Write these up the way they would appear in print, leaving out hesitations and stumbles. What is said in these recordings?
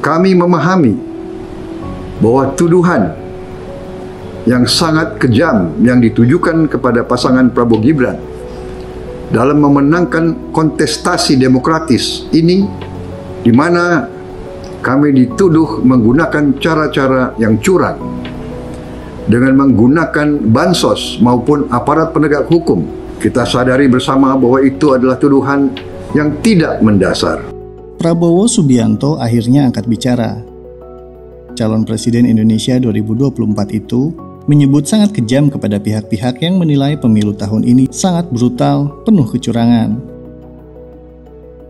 Kami memahami bahwa tuduhan yang sangat kejam yang ditujukan kepada pasangan Prabowo Gibran dalam memenangkan kontestasi demokratis ini, di mana kami dituduh menggunakan cara-cara yang curang dengan menggunakan bansos maupun aparat penegak hukum. Kita sadari bersama bahwa itu adalah tuduhan yang tidak mendasar. Prabowo Subianto akhirnya angkat bicara. Calon Presiden Indonesia 2024 itu menyebut sangat kejam kepada pihak-pihak yang menilai pemilu tahun ini sangat brutal, penuh kecurangan.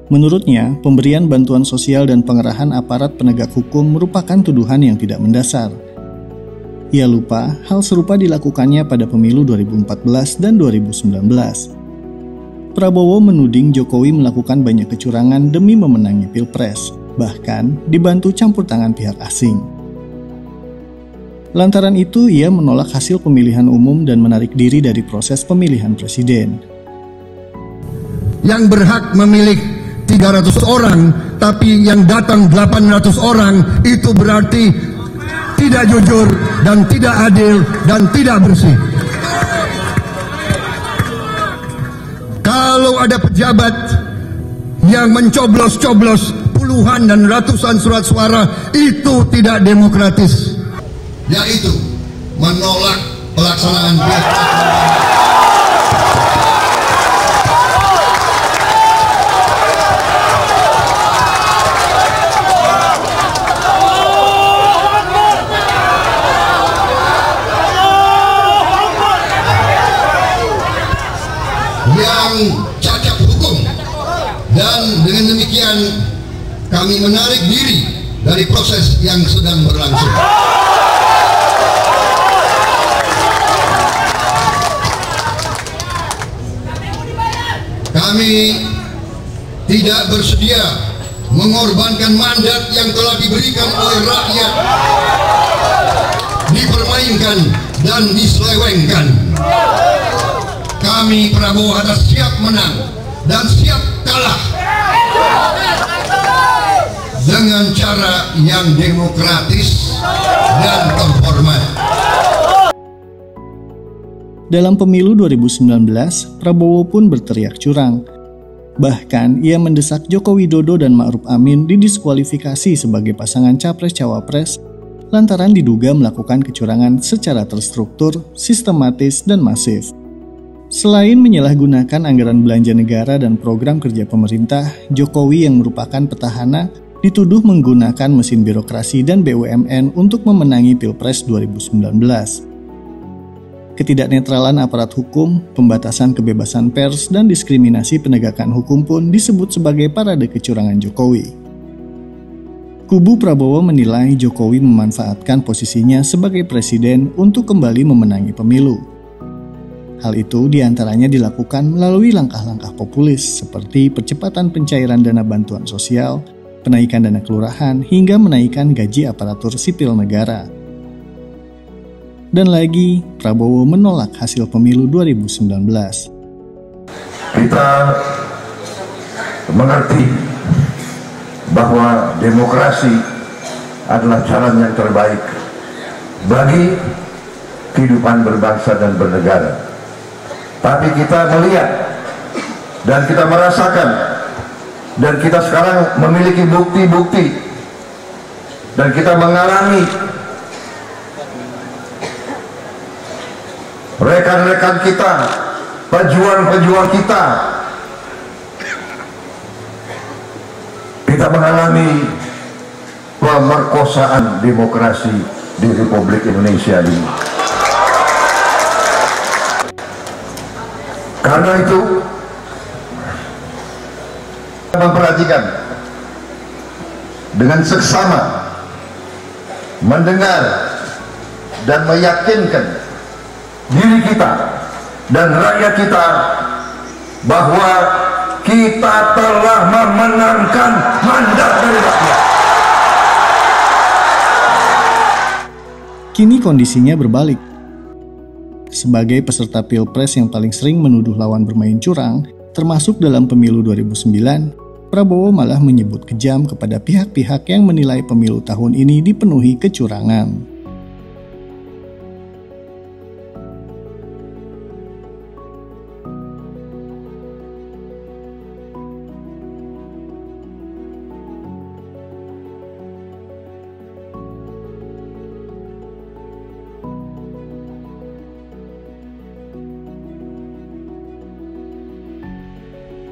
Menurutnya, pemberian bantuan sosial dan pengerahan aparat penegak hukum merupakan tuduhan yang tidak mendasar. Ia lupa hal serupa dilakukannya pada pemilu 2014 dan 2019. Prabowo menuding Jokowi melakukan banyak kecurangan demi memenangi Pilpres, bahkan dibantu campur tangan pihak asing. Lantaran itu, ia menolak hasil pemilihan umum dan menarik diri dari proses pemilihan presiden. Yang berhak memilih 300 orang, tapi yang datang 800 orang, itu berarti tidak jujur dan tidak adil dan tidak bersih. Kalau ada pejabat yang mencoblos-coblos puluhan dan ratusan surat suara, itu tidak demokratis. Yaitu menolak pelaksanaan yang cacat hukum, dan dengan demikian kami menarik diri dari proses yang sedang berlangsung. Kami tidak bersedia mengorbankan mandat yang telah diberikan oleh rakyat, dipermainkan dan diselewengkan. Kami Prabowo atas siap menang dan siap kalah dengan cara yang demokratis dan terhormat. Dalam pemilu 2019, Prabowo pun berteriak curang. Bahkan, ia mendesak Joko Widodo dan Ma'ruf Amin didiskualifikasi sebagai pasangan Capres-Cawapres lantaran diduga melakukan kecurangan secara terstruktur, sistematis, dan masif. Selain menyalahgunakan anggaran belanja negara dan program kerja pemerintah, Jokowi yang merupakan petahana dituduh menggunakan mesin birokrasi dan BUMN untuk memenangi Pilpres 2019. Ketidaknetralan aparat hukum, pembatasan kebebasan pers, dan diskriminasi penegakan hukum pun disebut sebagai parade kecurangan Jokowi. Kubu Prabowo menilai Jokowi memanfaatkan posisinya sebagai presiden untuk kembali memenangi pemilu. Hal itu diantaranya dilakukan melalui langkah-langkah populis seperti percepatan pencairan dana bantuan sosial, penaikan dana kelurahan, hingga menaikkan gaji aparatur sipil negara. Dan lagi, Prabowo menolak hasil pemilu 2019. Kita mengerti bahwa demokrasi adalah jalan yang terbaik bagi kehidupan berbangsa dan bernegara. Tapi kita melihat dan kita merasakan dan kita sekarang memiliki bukti-bukti dan kita mengalami rekan-rekan kita, pejuang-pejuang kita mengalami pemerkosaan demokrasi di Republik Indonesia ini. Karena itu, memperhatikan dengan seksama, mendengar dan meyakinkan diri kita dan rakyat kita bahwa kita telah memenangkan mandat dari rakyat. Kini kondisinya berbalik. Sebagai peserta Pilpres yang paling sering menuduh lawan bermain curang, termasuk dalam pemilu 2009, Prabowo malah menyebut kejam kepada pihak-pihak yang menilai pemilu tahun ini dipenuhi kecurangan.